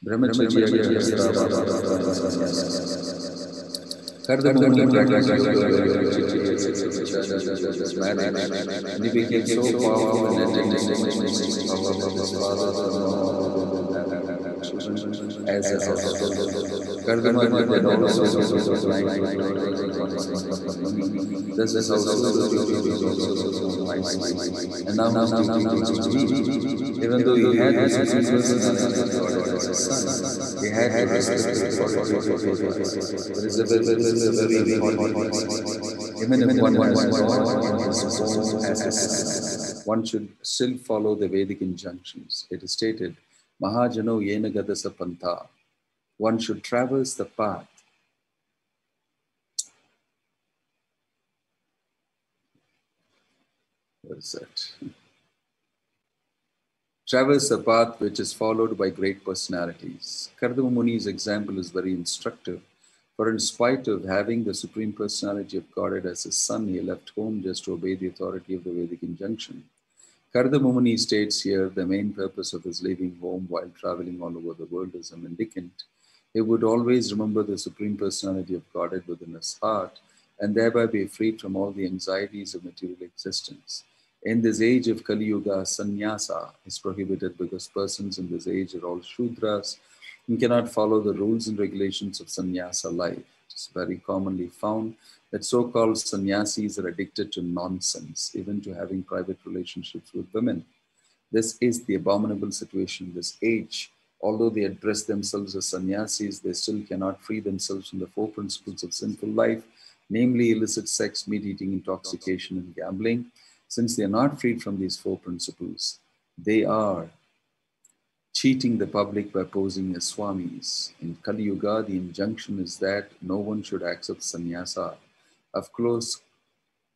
Brahmacharya Kardamuni practiced marriage, and he became so powerful and attained so much power that his father as a household. Kardamani then also was applying to daughters and conquering Padmini. Thus his household duty was also performed wisely. And now his duty was to lead. Even though he had the supreme personality of God as his son, he had to respect the authority of his parents. There is a very important lesson. Even if one has God in his home as his son, one should still follow the Vedic injunctions. It is stated, Mahajano yena gadasa pantha. One should traverse the path. What is that? Traverse the path which is followed by great personalities. Kardama Muni's example is very instructive, for in spite of having the Supreme Personality of Godhead as his son, he left home just to obey the authority of the Vedic injunction. Kardama Muni states here the main purpose of his leaving home while traveling all over the world is a mendicant. He would always remember the Supreme Personality of Godhead within his heart and thereby be freed from all the anxieties of material existence. In this age of Kali Yuga, sannyasa is prohibited because persons in this age are all Shudras and cannot follow the rules and regulations of sannyasa life. It is very commonly found that so-called sannyasis are addicted to nonsense, even to having private relationships with women. This is the abominable situation in this age. Although they address themselves as sannyasis, they still cannot free themselves from the four principles of sinful life, namely illicit sex, meat eating, intoxication, and gambling. Since they are not freed from these four principles, they are cheating the public by posing as swamis. In Kali Yuga, the injunction is that no one should accept sannyasa. Of course,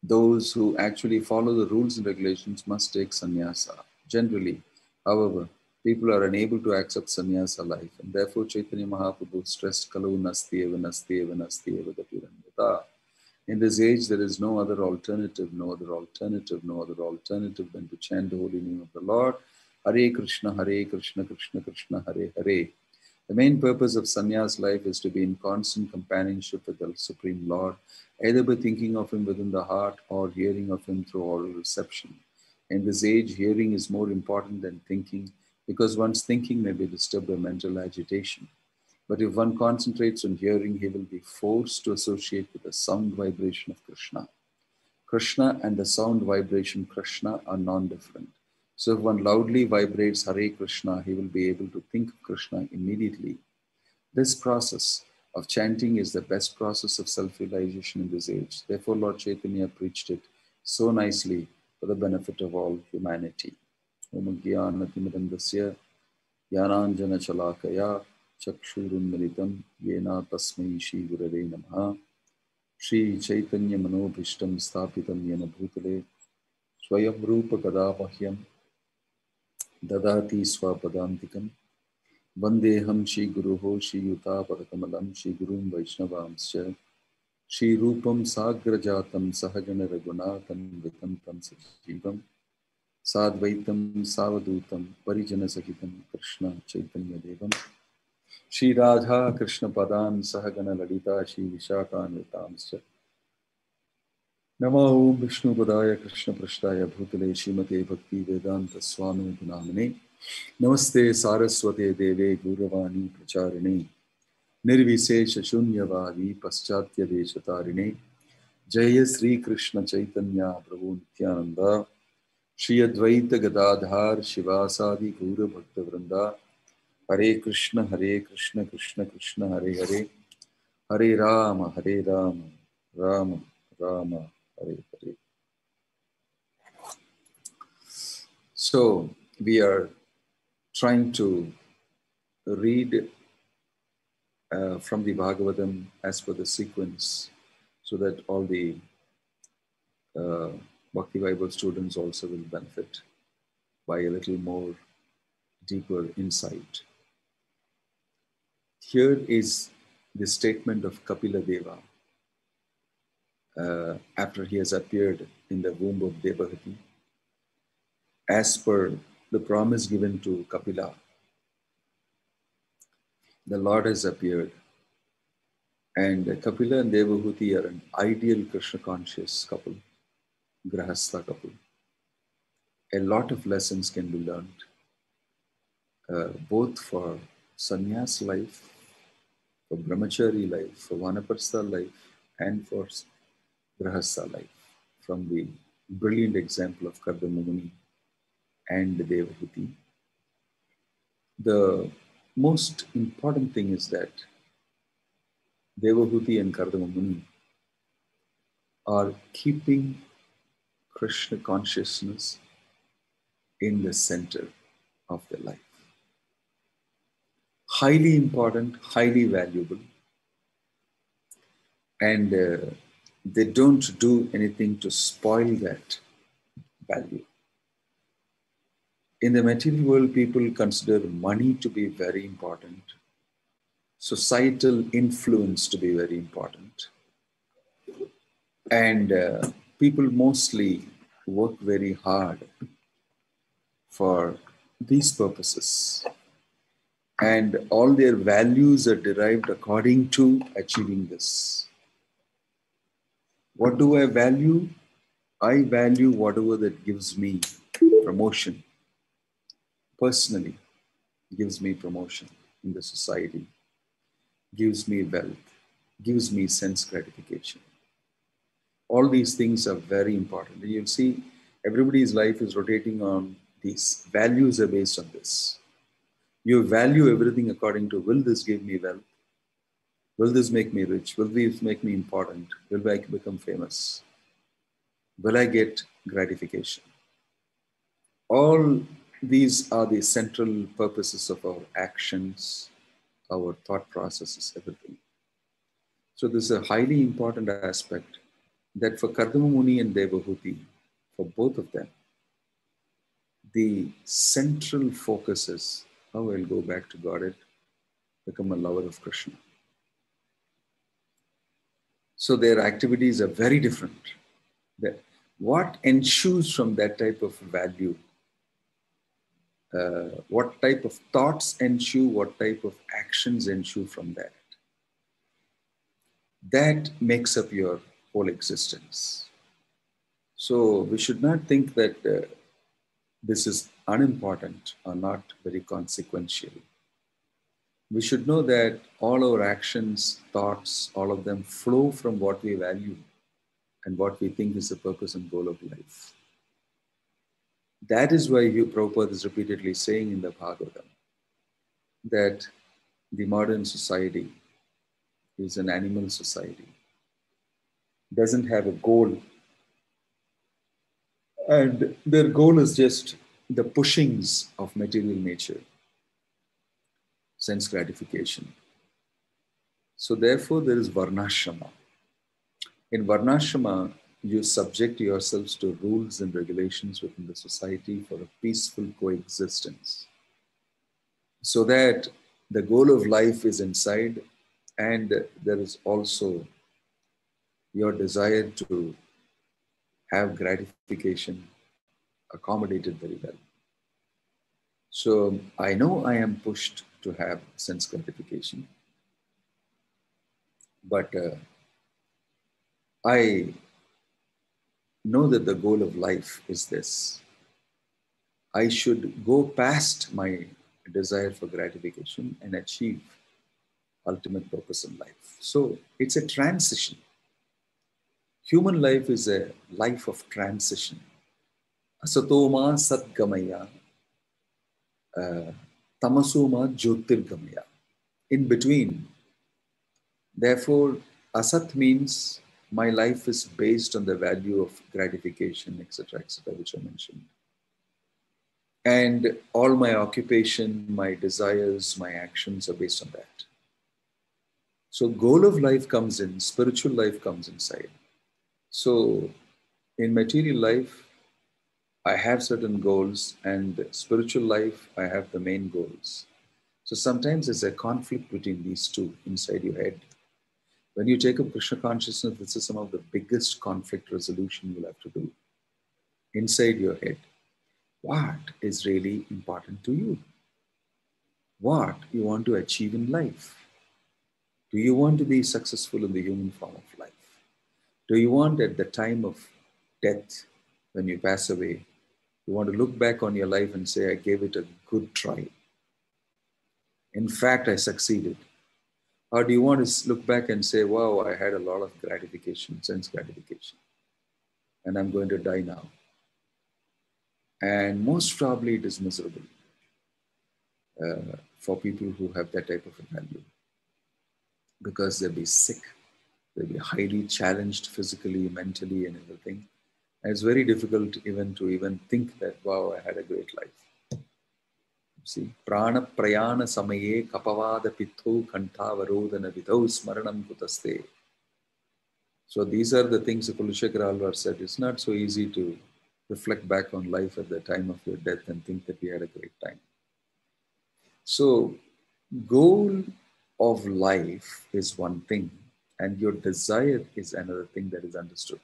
those who actually follow the rules and regulations must take sannyasa. Generally, however, people are unable to accept sannyasa life, and therefore Chaitanya Mahaprabhu stressed Kalu nasti eva nasti eva nasti eva dapirandata. In this age, there is no other alternative than to chant the holy name of the Lord. Hare Krishna, Krishna Krishna, Hare Hare. The main purpose of sannyas life is to be in constant companionship with the Supreme Lord, either by thinking of Him within the heart or hearing of Him through oral reception. In this age, hearing is more important than thinking because one's thinking may be disturbed by mental agitation. But if one concentrates on hearing, he will be forced to associate with the sound vibration of Krishna. Krishna and the sound vibration Krishna are non-different. So if one loudly vibrates Hare Krishna, he will be able to think of Krishna immediately. This process of chanting is the best process of self-realization in this age. Therefore, Lord Chaitanya preached it so nicely for the benefit of all humanity. Om Gyana Timirandasya Yananjana Chalakaya Chakshurunmilitam Yena Tasmai Shri Gurave Namaha Shri Chaitanya Manobhishtam Sthapitam Yena Bhutale Swayam Rupa Kadavahyam Dadati Swapadantikam Vandeham Shri Guruho Shri Yuta Padakamalam Shri Gurum Vaishnavamscha Shri Rupam Sagrajatam Sahajana Raghunathan Vitam Tam Sajivam Sadvaitam Savadutam Parijana Sahitam Krishna Chaitanya Devam Shri Radha Krishna Padan Sahagana Lalita Shri Vishaka Nritamscha Namo Om Vishnu Padaya Krishna Prashtaya Bhutale Shrimate Bhakti Vedanta Swami Gunamane Namaste Saraswate Deve Guravani Pracharine Nirvisesha Shunyavadi Paschatya Deshatarine Jaya Sri Krishna Chaitanya Prabhu Nityananda Shri Advaita Gadadhar Shivasadi Guru Bhakta Vrinda Hare Krishna Krishna Krishna Hare Hare Hare Rama Rama Rama Hare Hare. So we are trying to read from the Bhagavatam as per the sequence so that all the Bhakti Bible students also will benefit by a little more deeper insight. Here is the statement of Kapila Deva after he has appeared in the womb of Devahati. As per the promise given to Kapila, the Lord has appeared. And Kapila and Devahuti are an ideal Krishna conscious couple, Grahastha couple. A lot of lessons can be learned, both for sannyas life, for brahmachari life, for vanaprastha life, and for grahastha life, from the brilliant example of Kardama Muni and Devahuti. The most important thing is that Devahuti and Kardama Muni are keeping Krishna consciousness in the center of their life. Highly important, highly valuable, and they don't do anything to spoil that value. In the material world, people consider money to be very important, societal influence to be very important, and people mostly work very hard for these purposes. And all their values are derived according to achieving this. What do I value? I value whatever that gives me promotion. Personally, gives me promotion in the society, gives me wealth, gives me sense gratification. All these things are very important. You'll see everybody's life is rotating on these. Values are based on this. You value everything according to, will this give me wealth? Will this make me rich? Will this make me important? Will I become famous? Will I get gratification? All these are the central purposes of our actions, our thought processes, everything. So this is a highly important aspect that for Kardama Muni and Devahuti, for both of them, the central focus is how I'll go back to Godhead, become a lover of Krishna. So their activities are very different. What ensues from that type of value? What type of thoughts ensue? What type of actions ensue from that? That makes up your whole existence. So we should not think that this is unimportant or not very consequential. We should know that all our actions, thoughts, all of them flow from what we value and what we think is the purpose and goal of life. That is why Prabhupada is repeatedly saying in the Bhagavatam that the modern society is an animal society, doesn't have a goal, and their goal is just the pushings of material nature, sense gratification. So therefore there is Varnashrama. In Varnashrama, you subject yourselves to rules and regulations within the society for a peaceful coexistence, so that the goal of life is inside, and there is also your desire to have gratification accommodated very well. So I know I am pushed to have sense gratification, but I know that the goal of life is this. I should go past my desire for gratification and achieve ultimate purpose in life. So it's a transition. Human life is a life of transition. Asatoma satgamaya, tamasoma jyotirgamaya. In between. Therefore, asat means my life is based on the value of gratification, etc., which I mentioned. And all my occupation, my desires, my actions are based on that. So goal of life comes in, spiritual life comes inside. So in material life, I have certain goals, and spiritual life, I have the main goals. So sometimes there's a conflict between these two inside your head. When you take up Krishna consciousness, this is some of the biggest conflict resolution you'll have to do inside your head. What is really important to you? what you want to achieve in life. Do you want to be successful in the human form of life? Do you want at the time of death, when you pass away, you want to look back on your life and say, I gave it a good try. In fact, I succeeded. Or do you want to look back and say, wow, I had a lot of gratification, sense gratification, and I'm going to die now? And most probably it is miserable for people who have that type of a value, because they'll be sick, they'll be highly challenged physically, mentally, and everything. And it's very difficult even to think that, wow, I had a great life. See, prana prayana samaye kapavada pitho kantha varodana vidhau smaranam kutaste. So these are the things that Kulashekara Alvar said. It's not so easy to reflect back on life at the time of your death and think that we had a great time. So goal of life is one thing, and your desire is another thing that is understood.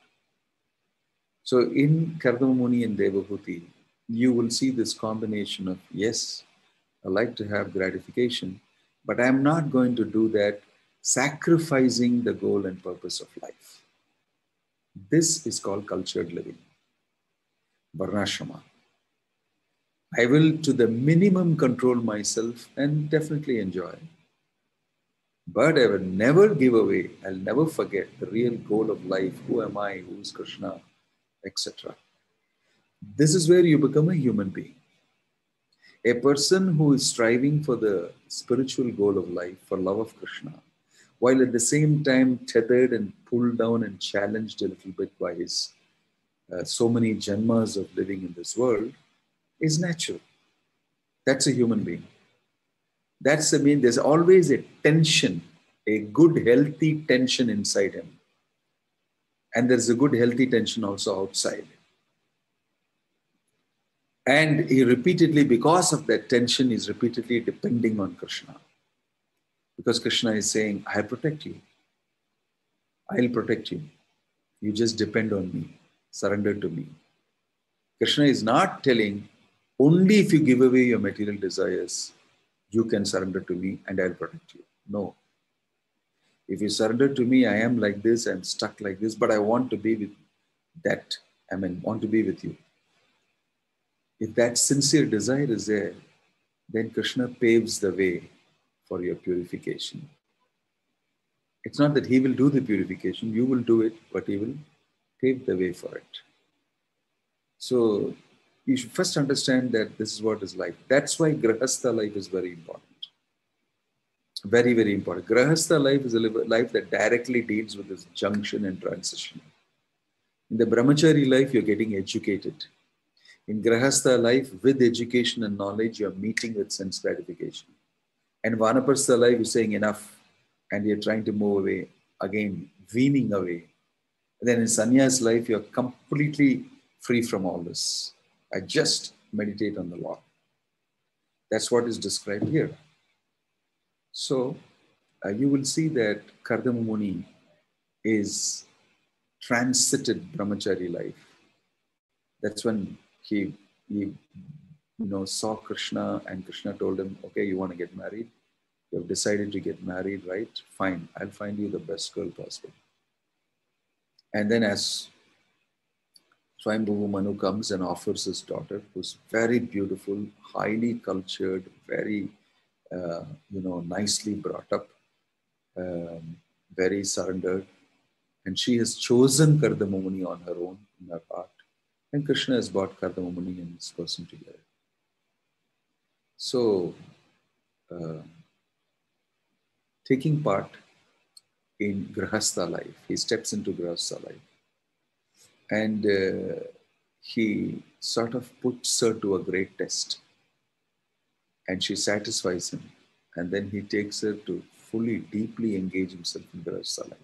So in Kardama Muni and Devahuti, you will see this combination of, yes, I like to have gratification, but I'm not going to do that sacrificing the goal and purpose of life. This is called cultured living, Varnashrama. I will to the minimum control myself and definitely enjoy. But I will never give away, I'll never forget the real goal of life. Who am I? Who is Krishna? Etc. This is where you become a human being. A person who is striving for the spiritual goal of life, for love of Krishna, while at the same time tethered and pulled down and challenged a little bit by his so many janmas of living in this world, is natural. That's a human being. There's always a tension, a good healthy tension inside him. And there's a good healthy tension also outside. And he repeatedly, because of that tension, is repeatedly depending on Krishna. Because Krishna is saying, I'll protect you. I'll protect you. You just depend on me. Surrender to me. Krishna is not telling, only if you give away your material desires, you can surrender to me and I'll protect you. No. If you surrender to me, I am like this, I'm stuck like this, but I want to be with that. Want to be with you. If that sincere desire is there, then Krishna paves the way for your purification. It's not that he will do the purification, you will do it, but he will pave the way for it. So you should first understand that this is what is life. That's why Grahastha life is very important. Very, very important. Grahastha life is a life that directly deals with this junction and transition. In the Brahmachari life, you're getting educated. In Grahastha life, with education and knowledge, you're meeting with sense gratification. And Vanaprastha life is saying enough, and you're trying to move away, again, weaning away. And then in Sannyas life, you're completely free from all this. I just meditate on the Lord. That's what is described here. So you will see that Kardama Muni is transited brahmachari life. That's when he saw Krishna, and Krishna told him, okay, you want to get married? You have decided to get married, right? Fine, I'll find you the best girl possible. And then as Swayambhuva Manu comes and offers his daughter, who's very beautiful, highly cultured, very, nicely brought up, very surrendered. And she has chosen Kardama Muni on her own, in her heart. And Krishna has brought Kardama Muni and this person together. So, taking part in Grahastha life, he steps into Grahastha life. And he sort of puts her to a great test. And she satisfies him. And then he takes her to fully, deeply engage himself in Grahastha life.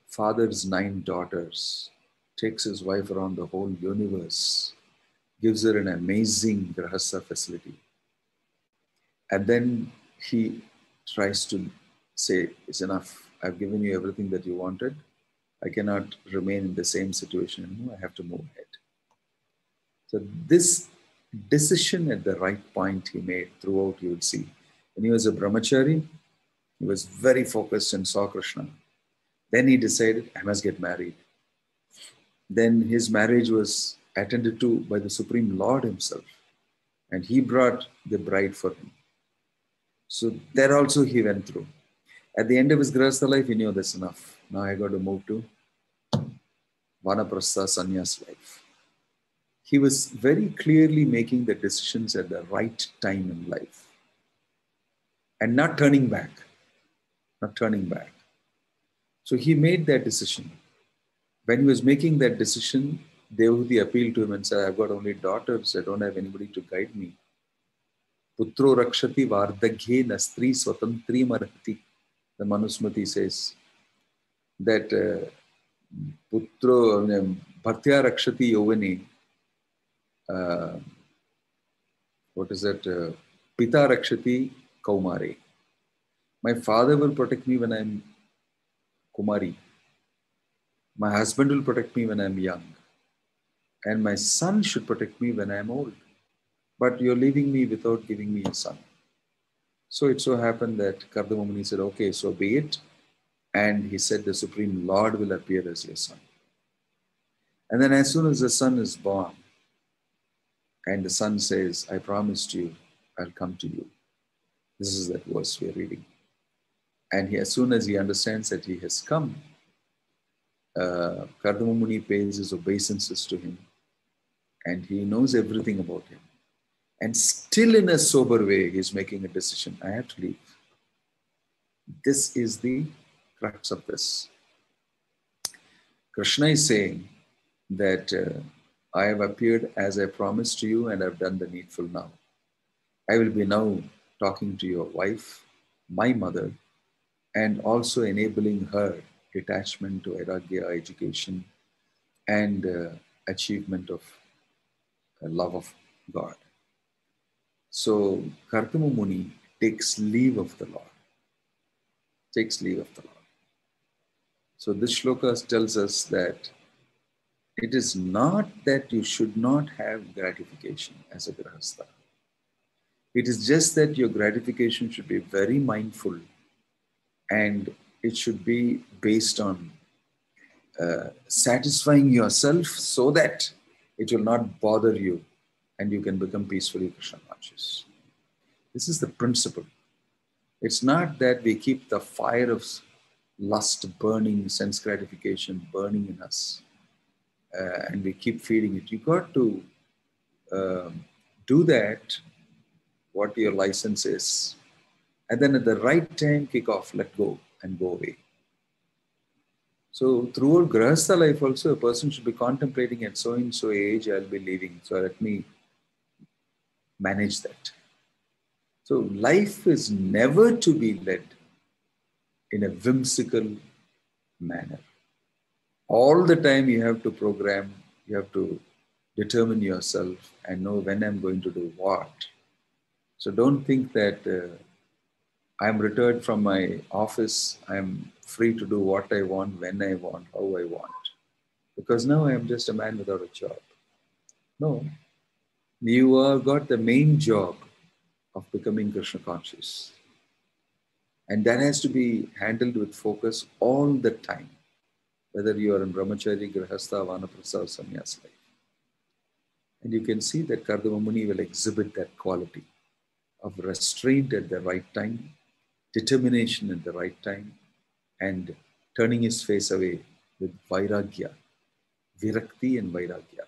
Fathers 9 daughters, takes his wife around the whole universe, gives her an amazing Grahastha facility. And then he tries to say, it's enough. I've given you everything that you wanted. I cannot remain in the same situation anymore. I have to move ahead. So this decision at the right point he made throughout, you would see. When he was a brahmachari, he was very focused and saw Krishna. Then he decided, I must get married. Then his marriage was attended to by the Supreme Lord himself, and he brought the bride for him. So there also he went through. At the end of his grahastha life, he knew that's enough. Now I got to move to Vanaprastha sannyas life. He was very clearly making the decisions at the right time in life and not turning back. Not turning back. So he made that decision. When he was making that decision, Devahuti appealed to him and said, I've got only daughters. I don't have anybody to guide me. Putro rakshati vardaghe nastri swatantri marhati. The Manusmriti says that Putro bhartya rakshati yovani. What is that? Pita rakshati kaumare. My father will protect me when I'm Kumari. My husband will protect me when I'm young. And my son should protect me when I'm old. But you're leaving me without giving me a son. So it so happened that Kardama Muni said, okay, so be it. And he said, the Supreme Lord will appear as your son. And then as soon as the son is born, and the son says, I promised you, I'll come to you. This is that verse we're reading. And as soon as he understands that he has come, Kardama Muni pays his obeisances to him. And he knows everything about him. And still in a sober way, he's making a decision. I have to leave. This is the crux of this. Krishna is saying that I have appeared as I promised to you and I've done the needful now. I will be now talking to your wife, my mother, and also enabling her detachment to Vairagya, education, and achievement of love of God. So Kardama Muni takes leave of the Lord. Takes leave of the Lord. So this shloka tells us that it is not that you should not have gratification as a grahastha. It is just that your gratification should be very mindful and it should be based on satisfying yourself so that it will not bother you and you can become peacefully Krishna conscious. This is the principle. It's not that we keep the fire of lust burning, sense gratification burning in us, and we keep feeding it. You got to do that, what your license is, and then at the right time, kick off, let go, and go away. So throughout Grahastha life also, a person should be contemplating at so and so age, I'll be leaving. So let me manage that. So life is never to be led in a whimsical manner. All the time you have to program, you have to determine yourself and know when I'm going to do what. So don't think that I'm retired from my office, I'm free to do what I want, when I want, how I want. Because now I am just a man without a job. No, you have got the main job of becoming Krishna conscious. And that has to be handled with focus all the time, whether you are in brahmachari, grahastha, vanaprastha, or sannyas life. And you can see that Kardama Muni will exhibit that quality of restraint at the right time, determination at the right time, and turning his face away with vairagya, virakti and vairagya.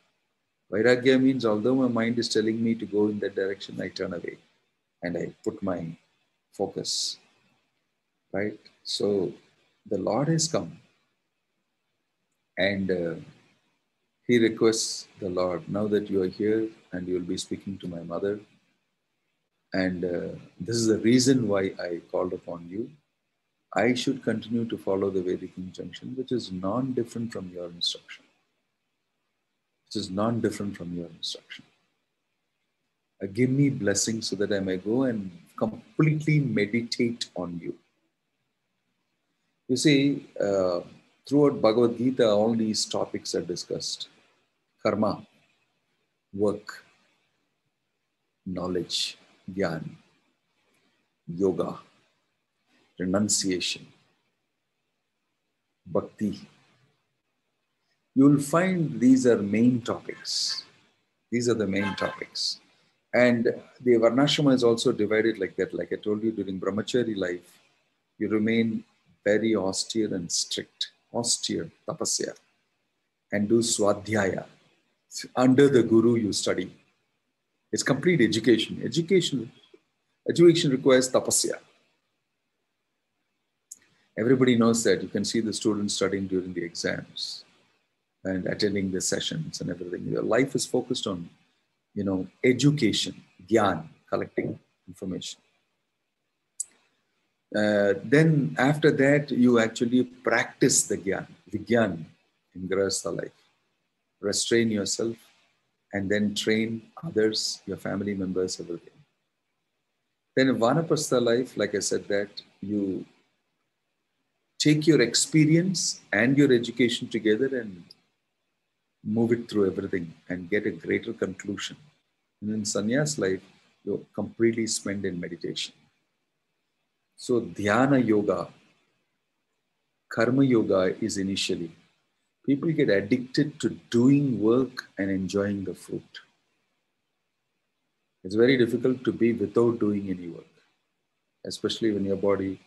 Vairagya means although my mind is telling me to go in that direction, I turn away and I put my focus, right? So the Lord has come and he requests the Lord, now that you are here and you will be speaking to my mother, and this is the reason why I called upon you, I should continue to follow the Vedic injunction, which is non-different from your instruction. Which is non-different from your instruction. Give me blessings so that I may go and completely meditate on you. You see, throughout Bhagavad Gita, all these topics are discussed. Karma, work, knowledge, gyan, yoga, renunciation, bhakti. You will find these are main topics. These are the main topics. And the Varnashrama is also divided like that. Like I told you, during brahmachari life, you remain very austere and strict. Austere, tapasya. And do swadhyaya. Under the guru you study. It's complete education. Education requires tapasya. Everybody knows that. You can see the students studying during the exams and attending the sessions and everything. Your life is focused on, education, gyan, collecting information. Then after that, you actually practice the gyan, vigyan in grahastha life. Restrain yourself and then train others, your family members, everything. Then in vanaprastha life, like I said, that you take your experience and your education together and move it through everything and get a greater conclusion. And in sannyas life, you completely spend in meditation. So dhyana yoga, karma yoga is initially. People get addicted to doing work and enjoying the fruit. It's very difficult to be without doing any work, especially when your body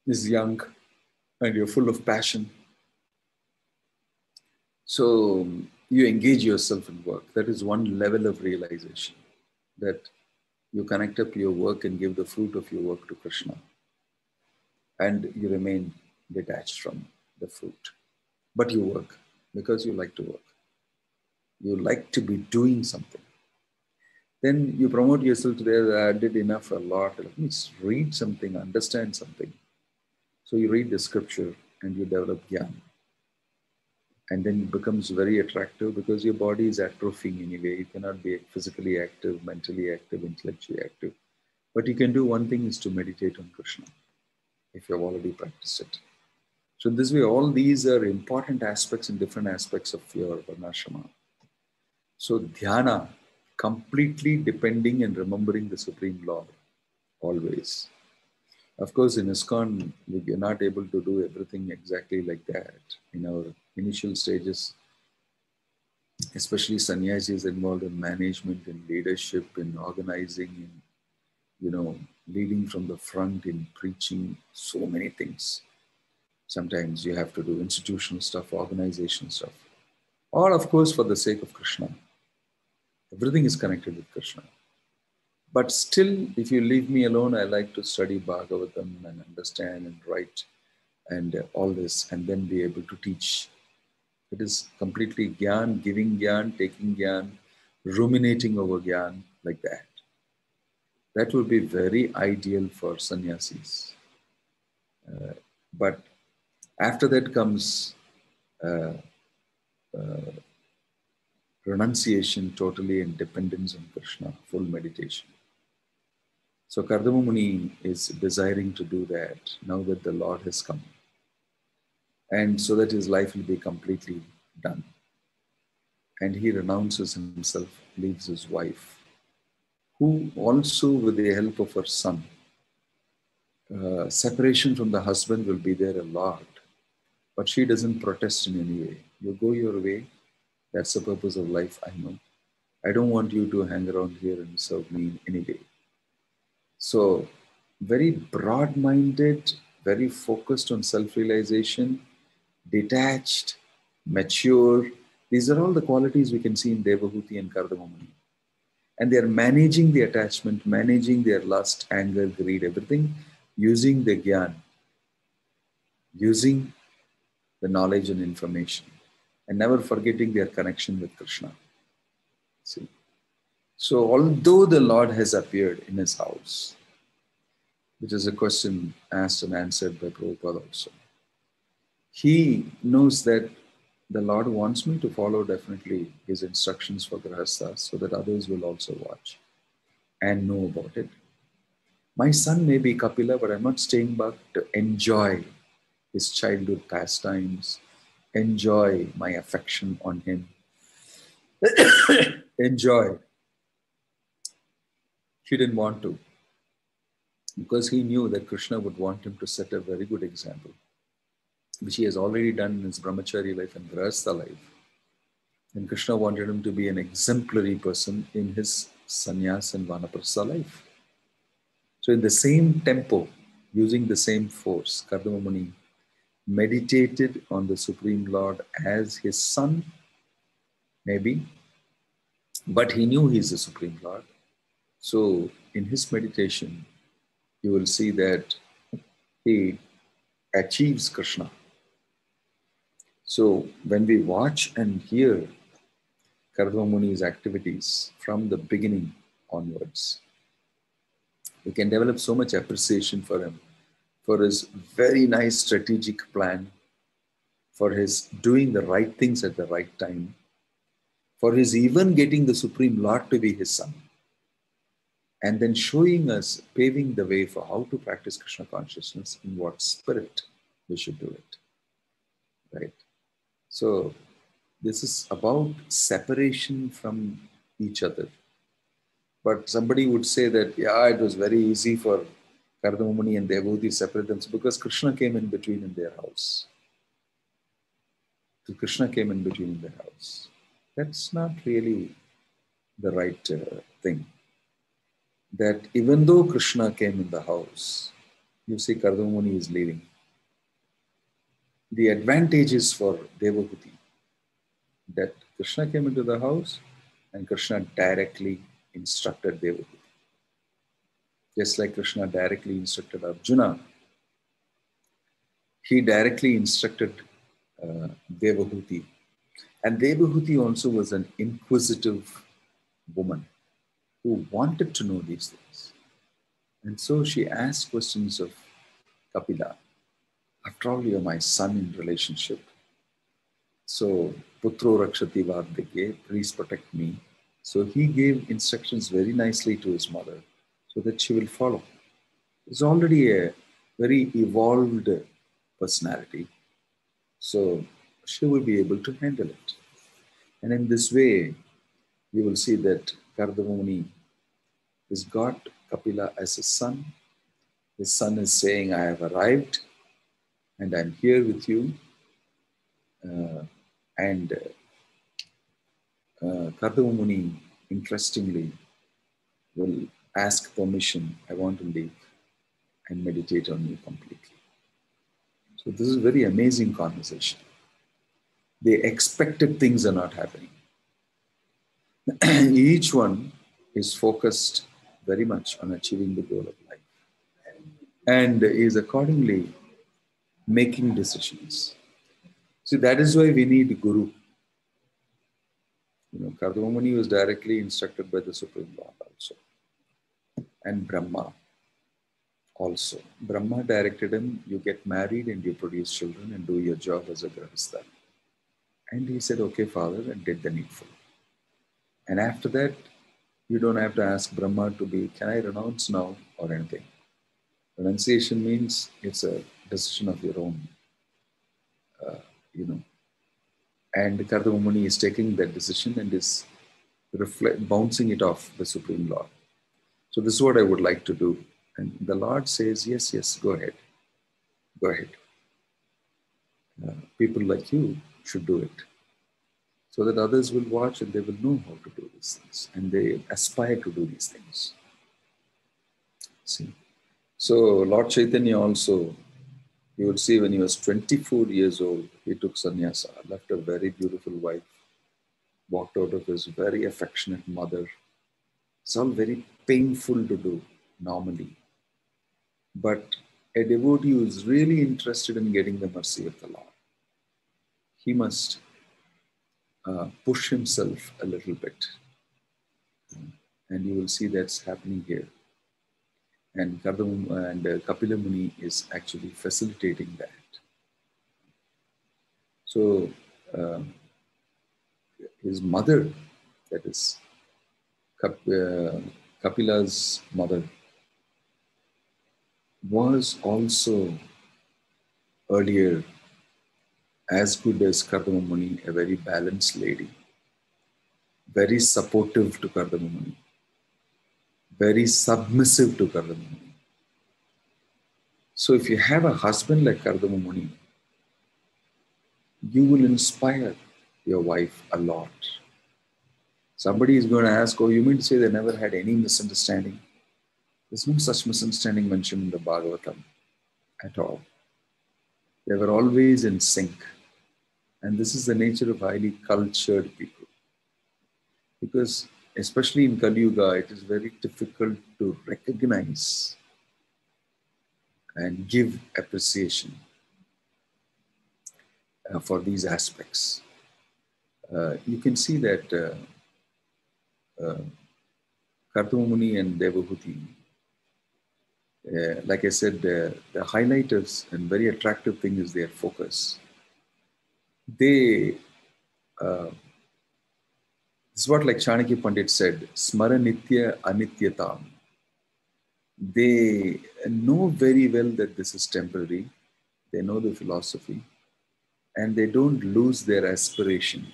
is young and you're full of passion. So you engage yourself in work. That is one level of realization, that you connect up your work and give the fruit of your work to Krishna. And you remain detached from the fruit. But you work because you like to work. You like to be doing something. Then you promote yourself to there. I did enough, a lot. Let me read something, understand something. So you read the scripture and you develop gyan. And then it becomes very attractive because your body is atrophying anyway. You cannot be physically active, mentally active, intellectually active. But you can do one thing, is to meditate on Krishna, if you have already practiced it. So this way, all these are important aspects and different aspects of your varnashrama. So dhyana, completely depending and remembering the Supreme Lord, always. Of course, in ISKCON, we are not able to do everything exactly like that. In our initial stages, especially sannyasis involved in management, in leadership, in organizing, in, leading from the front, in preaching, so many things. Sometimes you have to do institutional stuff, organizational stuff. All, of course, for the sake of Krishna. Everything is connected with Krishna. But still, if you leave me alone, I like to study Bhagavatam and understand and write and all this, and then be able to teach. It is completely gyan, giving gyan, taking gyan, ruminating over gyan, like that. That would be very ideal for sannyasis. But after that comes renunciation totally and dependence on Krishna, full meditation. So Kardama Muni is desiring to do that now that the Lord has come. And so that his life will be completely done. And he renounces himself, leaves his wife, who also, with the help of her son, separation from the husband will be there a lot. But she doesn't protest in any way. You go your way. That's the purpose of life, I know. I don't want you to hang around here and serve me in any way. So, very broad-minded, very focused on self-realization, detached, mature. These are all the qualities we can see in Devahuti and Kardama Muni. And they are managing the attachment, managing their lust, anger, greed, everything, using the gyan, using the knowledge and information, and never forgetting their connection with Krishna. See? So although the Lord has appeared in his house, which is a question asked and answered by Prabhupada also, he knows that the Lord wants me to follow definitely his instructions for Grahasthas so that others will also watch and know about it. My son may be Kapila, but I'm not staying back to enjoy his childhood pastimes, enjoy my affection on him, enjoy He didn't want to, because he knew that Krishna would want him to set a very good example, which he has already done in his brahmachari life and grahastha life. And Krishna wanted him to be an exemplary person in his sannyas and vanaprastha life. So in the same tempo, using the same force, Kardama Muni meditated on the Supreme Lord as his son, maybe, but he knew he's the Supreme Lord. So in his meditation, you will see that he achieves Krishna. So when we watch and hear Kardama Muni's activities from the beginning onwards, we can develop so much appreciation for him, for his very nice strategic plan, for his doing the right things at the right time, for his even getting the Supreme Lord to be his son, and then showing us, paving the way for how to practice Krishna consciousness, in what spirit we should do it, right? So this is about separation from each other. But somebody would say that, yeah, it was very easy for Kardama Muni and Devhuti to separate themselves because Krishna came in between in their house. So Krishna came in between in their house. That's not really the right thing. That even though Krishna came in the house, you see Kardama Muni is leaving. The advantage is for Devhuti that Krishna came into the house and Krishna directly instructed Devhuti. Just like Krishna directly instructed Arjuna, he directly instructed Devhuti. And Devhuti also was an inquisitive woman who wanted to know these things. And so she asked questions of Kapila. After all, you're my son in relationship. So, Putro Rakshati Vardhike, please protect me. So he gave instructions very nicely to his mother so that she will follow. He's already a very evolved personality. So she will be able to handle it. And in this way, you will see that Kardama Muni has got Kapila as his son. His son is saying, I have arrived and I'm here with you. Kardama Muni, interestingly, will ask permission, I want to leave and meditate on you completely. So this is a very amazing conversation. The expected things are not happening. Each one is focused very much on achieving the goal of life and is accordingly making decisions. See, that is why we need Guru. Kardama Muni was directly instructed by the Supreme Lord also. And Brahma also. Brahma directed him, you get married and you produce children and do your job as a grahastha. And he said, okay, father, and did the needful. And after that, you don't have to ask Brahma to be, can I renounce now or anything? Renunciation means it's a decision of your own, And Kardama Muni is taking that decision and is bouncing it off the Supreme Lord. So this is what I would like to do. And the Lord says, yes, yes, go ahead. Go ahead. People like you should do it. So that others will watch and they will know how to do these things. And they aspire to do these things. See? So Lord Chaitanya also, you would see when he was 24 years old, he took sannyasa, left a very beautiful wife, walked out of his very affectionate mother. It's all very painful to do normally. But a devotee who is really interested in getting the mercy of the Lord, he must push himself a little bit. And you will see that's happening here. And Kapila Muni is actually facilitating that. So his mother, that is Kapila's mother, was also earlier as good as Kardama Muni, a very balanced lady, very supportive to Kardama Muni, very submissive to Kardama. So if you have a husband like Kardama Muni, you will inspire your wife a lot. Somebody is going to ask, oh, you mean to say they never had any misunderstanding? There's no such misunderstanding mentioned in the Bhagavatam at all. They were always in sync. And this is the nature of highly cultured people. Because especially in Kali Yuga, it is very difficult to recognize and give appreciation for these aspects. You can see that Kardama Muni and Devahuti, like I said, the highlighters and very attractive thing is their focus. They, this is what like Chanakya Pandit said, Smara Nitya Anityatam. They know very well that this is temporary. They know the philosophy and they don't lose their aspiration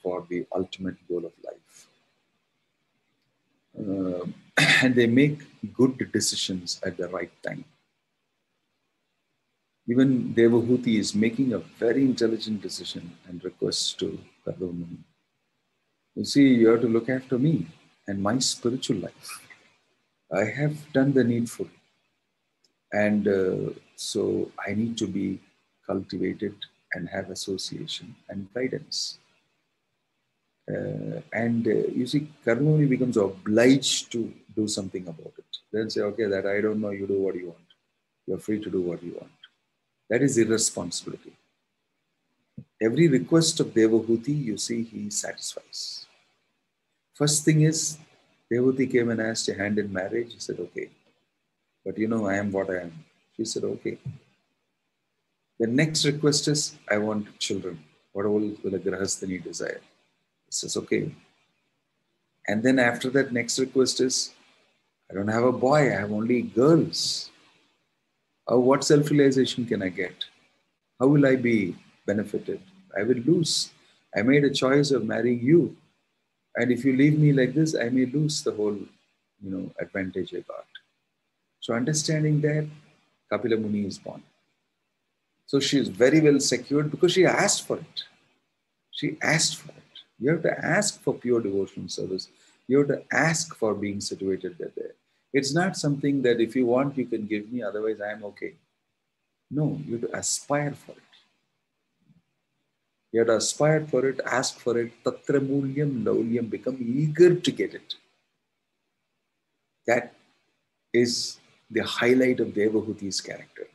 for the ultimate goal of life. And they make good decisions at the right time. Even Devahuti is making a very intelligent decision and requests to Kardama Muni. You see, you have to look after me and my spiritual life. I have done the needful. And so I need to be cultivated and have association and guidance. You see, Kardama Muni becomes obliged to do something about it. Then say, okay, that I don't know, you do what you want. You're free to do what you want. That is irresponsibility. Every request of Devahuti, you see, he satisfies. First thing is, Devahuti came and asked a hand in marriage. He said, okay. But you know, I am what I am. She said, okay. The next request is, I want children. What all will a grahasthani desire? He says, okay. And then after that, next request is, I don't have a boy, I have only girls. What self-realization can I get? How will I be benefited? I will lose. I made a choice of marrying you. And if you leave me like this, I may lose the whole, advantage I got. So understanding that, Kapila Muni is born. So she is very well secured because she asked for it. She asked for it. You have to ask for pure devotional service. You have to ask for being situated there. It's not something that if you want, you can give me, otherwise I am okay. No, you have to aspire for it. You have to aspire for it, ask for it, tatra mulyam laulyam, become eager to get it. That is the highlight of Devahuti's character,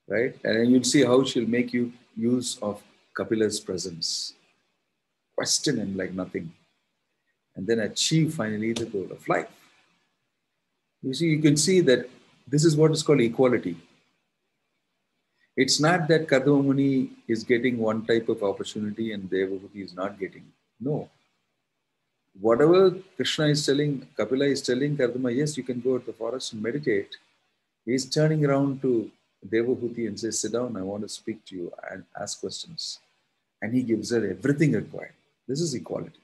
right? And then you'll see how she'll make you use of Kapila's presence. Question him like nothing. And then achieve finally the goal of life. You see, you can see that this is what is called equality. It's not that Kardama Muni is getting one type of opportunity and Devahuti is not getting. No. Whatever Krishna is telling, Kapila is telling Kardama, yes, you can go to the forest and meditate. He's turning around to Devahuti and says, sit down, I want to speak to you and ask questions. And he gives her everything required. This is equality.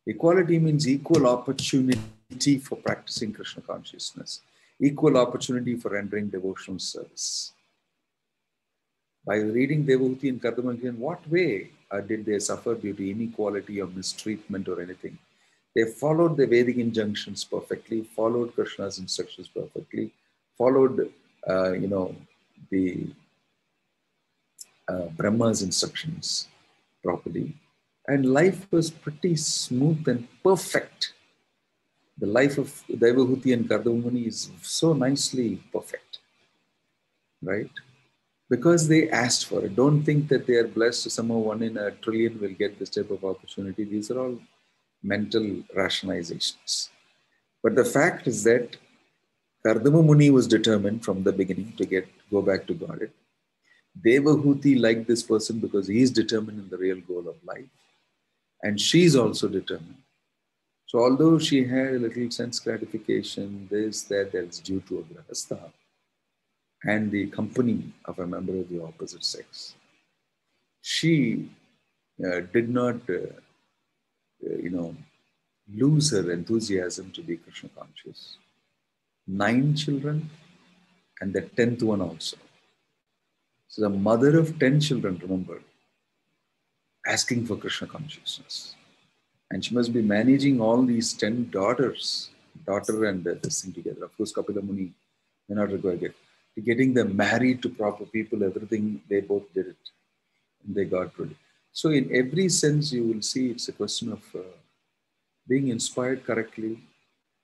Equality means equal opportunity for practicing Krishna consciousness, equal opportunity for rendering devotional service. By reading Devahuti and Kardama, in what way did they suffer due to inequality or mistreatment or anything? They followed the Vedic injunctions perfectly, followed Krishna's instructions perfectly, followed, the Brahma's instructions properly. And life was pretty smooth and perfect. The life of Devahuti and Kardama Muni is so nicely perfect, right? Because they asked for it. Don't think that they are blessed. Somehow 1 in a trillion will get this type of opportunity. These are all mental rationalizations. But the fact is that Kardama Muni was determined from the beginning to go back to Godhead. Devahuti liked this person because he is determined in the real goal of life. And she's also determined. So although she had a little sense gratification, that's due to a grahastha and the company of a member of the opposite sex, she did not, lose her enthusiasm to be Krishna conscious. 9 children and the 10th one also. So the mother of 10 children, remember, asking for Krishna consciousness. And she must be managing all these 10 daughters, daughter and this thing together. Of course, Kapila Muni may not require it. Getting them married to proper people, everything, they both did it. And they got ready. So in every sense, you will see it's a question of being inspired correctly,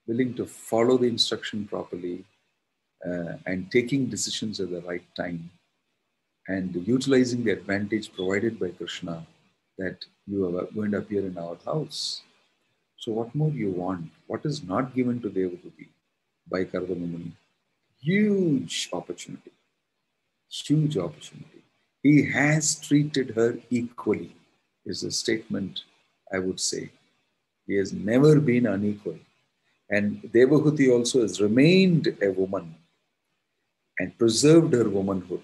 willing to follow the instruction properly, and taking decisions at the right time, and utilizing the advantage provided by Krishna that you are going to appear in our house. So what more you want? What is not given to Devahuti by Kardama Muni? Huge opportunity. Huge opportunity. He has treated her equally, is a statement I would say. He has never been unequal. And Devahuti also has remained a woman and preserved her womanhood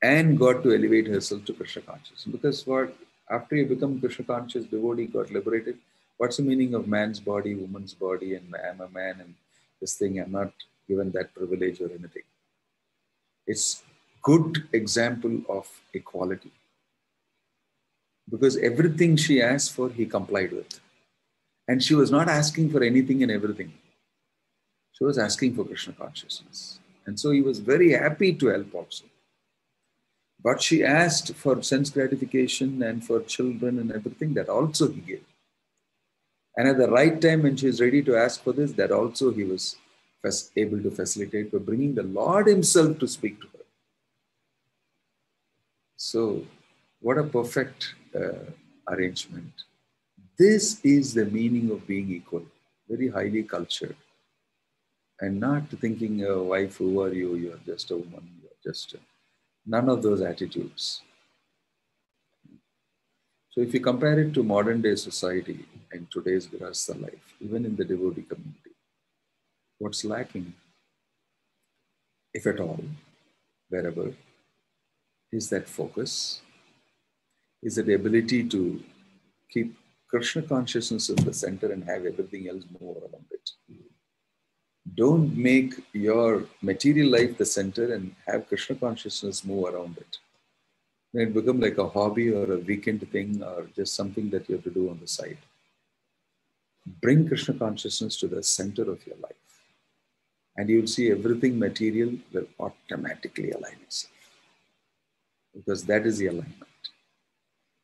and got to elevate herself to Krishna consciousness. Because what, after you become Krishna conscious devotee, got liberated, what's the meaning of man's body, woman's body, and I'm a man and this thing, I'm not given that privilege or anything. It's good example of equality. Because everything she asked for, he complied with. And she was not asking for anything and everything. She was asking for Krishna consciousness. And so he was very happy to help also. But she asked for sense gratification and for children and everything, that also he gave. And at the right time when she is ready to ask for this, that also he was able to facilitate by bringing the Lord himself to speak to her. So what a perfect arrangement. This is the meaning of being equal, very highly cultured. And not thinking, wife, who are you? You're just a woman. You're just none of those attitudes. So if you compare it to modern day society and today's Grihastha life, even in the devotee community, what's lacking, if at all, wherever, is that focus, is that ability to keep Krishna consciousness in the center and have everything else move around it. Don't make your material life the center and have Krishna consciousness move around it. Then it becomes like a hobby or a weekend thing or just something that you have to do on the side. Bring Krishna consciousness to the center of your life. And you'll see everything material will automatically align itself. Because that is the alignment.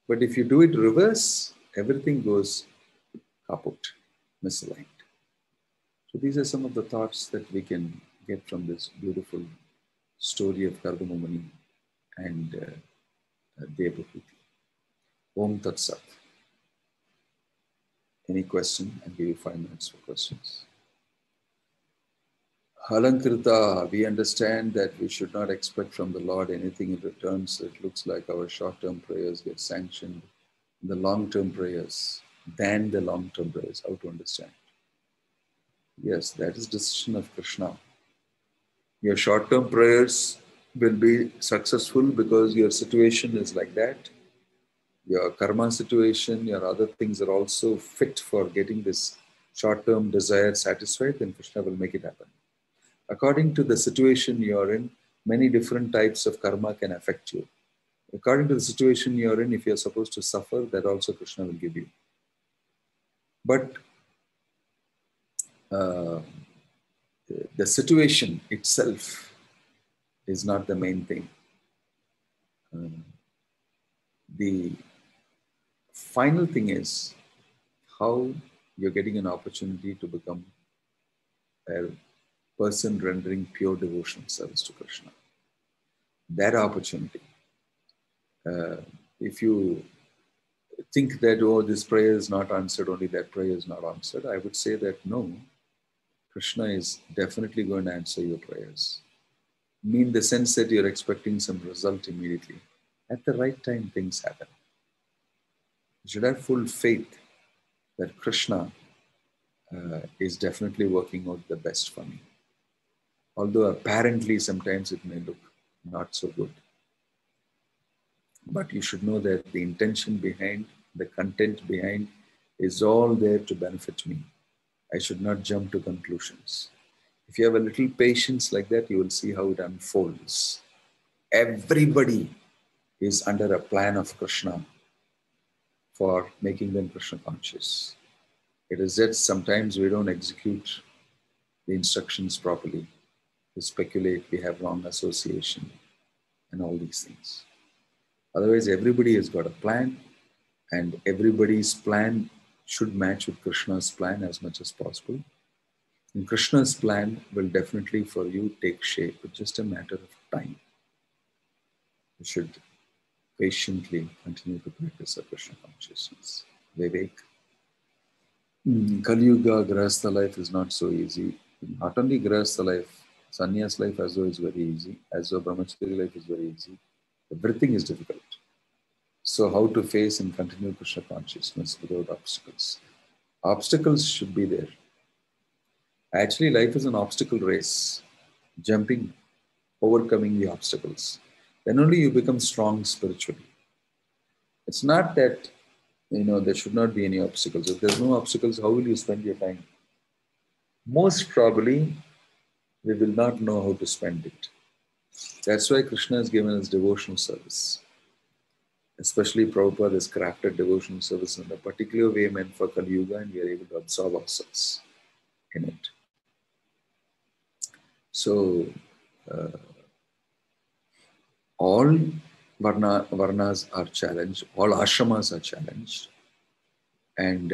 But if you do it reverse, everything goes kaput, misaligned. So these are some of the thoughts that we can get from this beautiful story of Kardama Muni and Devahuti. Om Tat Sat. Any question? I'll give you 5 minutes for questions. Alankrita, we understand that we should not expect from the Lord anything in return. So it looks like our short-term prayers get sanctioned in the long-term prayers than the long-term prayers. How to understand? Yes, that is decision of Krishna. Your short-term prayers will be successful because your situation is like that. Your karma situation, your other things are also fit for getting this short-term desire satisfied, then Krishna will make it happen. According to the situation you're in, many different types of karma can affect you. According to the situation you're in, if you're supposed to suffer, that also Krishna will give you. But the situation itself is not the main thing. The final thing is how you're getting an opportunity to become a person rendering pure devotional service to Krishna. That opportunity. If you think that, oh, this prayer is not answered, only that prayer is not answered, I would say that no, Krishna is definitely going to answer your prayers. In the sense that you're expecting some result immediately. At the right time, things happen. You should have full faith that Krishna is definitely working out the best for me. Although apparently sometimes it may look not so good. But you should know that the intention behind, the content behind is all there to benefit me. I should not jump to conclusions. If you have a little patience like that, you will see how it unfolds. Everybody is under a plan of Krishna for making them Krishna conscious. It is that sometimes we don't execute the instructions properly. We speculate, we have wrong association, and all these things. Otherwise, everybody has got a plan, and everybody's plan should match with Krishna's plan as much as possible. And Krishna's plan will definitely for you take shape. It's just a matter of time. You should patiently continue to practice a Krishna consciousness. Vivek. Kali Yuga, Grahastha life is not so easy. Not only Grahastha life, Sannyas life as though is very easy, as though Brahmachari life is very easy. Everything is difficult. So how to face and continue Krishna consciousness without obstacles? Obstacles should be there. Actually, life is an obstacle race. Jumping, overcoming the obstacles. Then only you become strong spiritually. It's not that, there should not be any obstacles. If there's no obstacles, how will you spend your time? Most probably, we will not know how to spend it. That's why Krishna has given us devotional service. Especially Prabhupada has crafted devotional service in a particular way meant for Kali Yuga, and we are able to absorb ourselves in it. So, all varnas are challenged, all ashramas are challenged, and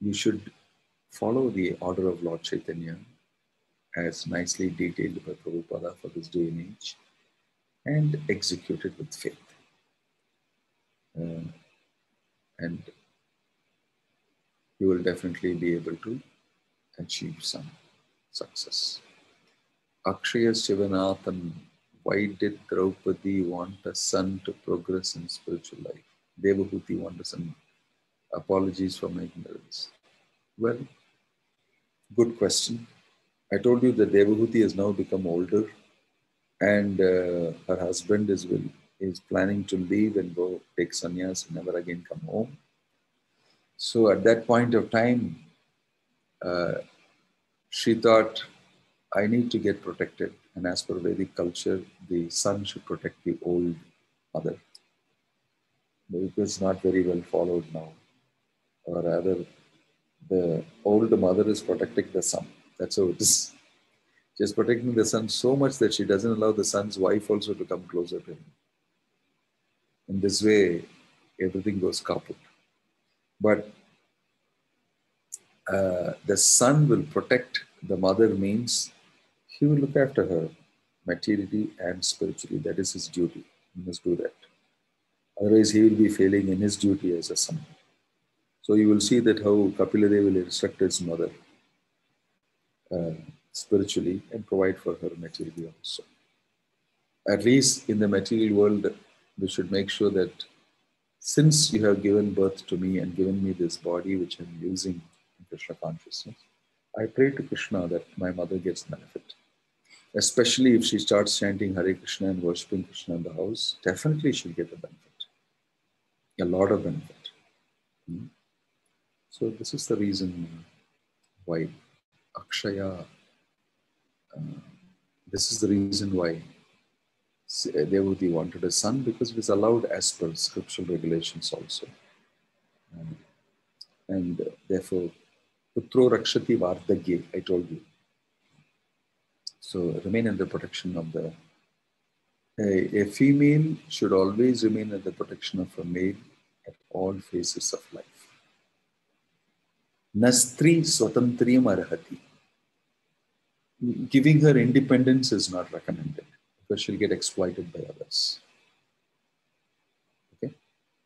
you should follow the order of Lord Chaitanya as nicely detailed by Prabhupada for this day and age, and execute it with faith. And you will definitely be able to achieve some success. Akshaya Shivanathan, why did Draupadi want a son to progress in spiritual life? Devahuti want a son. Apologies for my ignorance. Well, good question. I told you that Devahuti has now become older, and her husband is planning to leave and go take sannyas and never again come home. So at that point of time, she thought, I need to get protected. And as per Vedic culture, the son should protect the old mother. But it is not very well followed now. Or rather, the old mother is protecting the son. That's how it is. She's protecting the son so much that she doesn't allow the son's wife also to come closer to him. In this way, everything goes kaput. But the son will protect the mother means he will look after her materially and spiritually. That is his duty. He must do that. Otherwise, he will be failing in his duty as a son. So you will see that how Kapila Dev will instruct his mother spiritually and provide for her materially also. At least in the material world, we should make sure that since you have given birth to me and given me this body which I'm using in Krishna consciousness, I pray to Krishna that my mother gets benefit. Especially if she starts chanting Hare Krishna and worshipping Krishna in the house, definitely she'll get a benefit. A lot of benefit. So this is the reason why Akshaya, this is the reason why Devahuti wanted a son, because it is allowed as per scriptural regulations also. And therefore, Putro Rakshati Vardagye, I told you. So remain in the protection of the... A female should always remain in the protection of a male at all phases of life. Nastri Swatantriyam Arhati. Giving her independence is not recommended because she'll get exploited by others. Okay?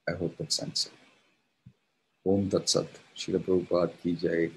I hope that's answered. Om Tat Sat. Srila Prabhupada Ki Jai.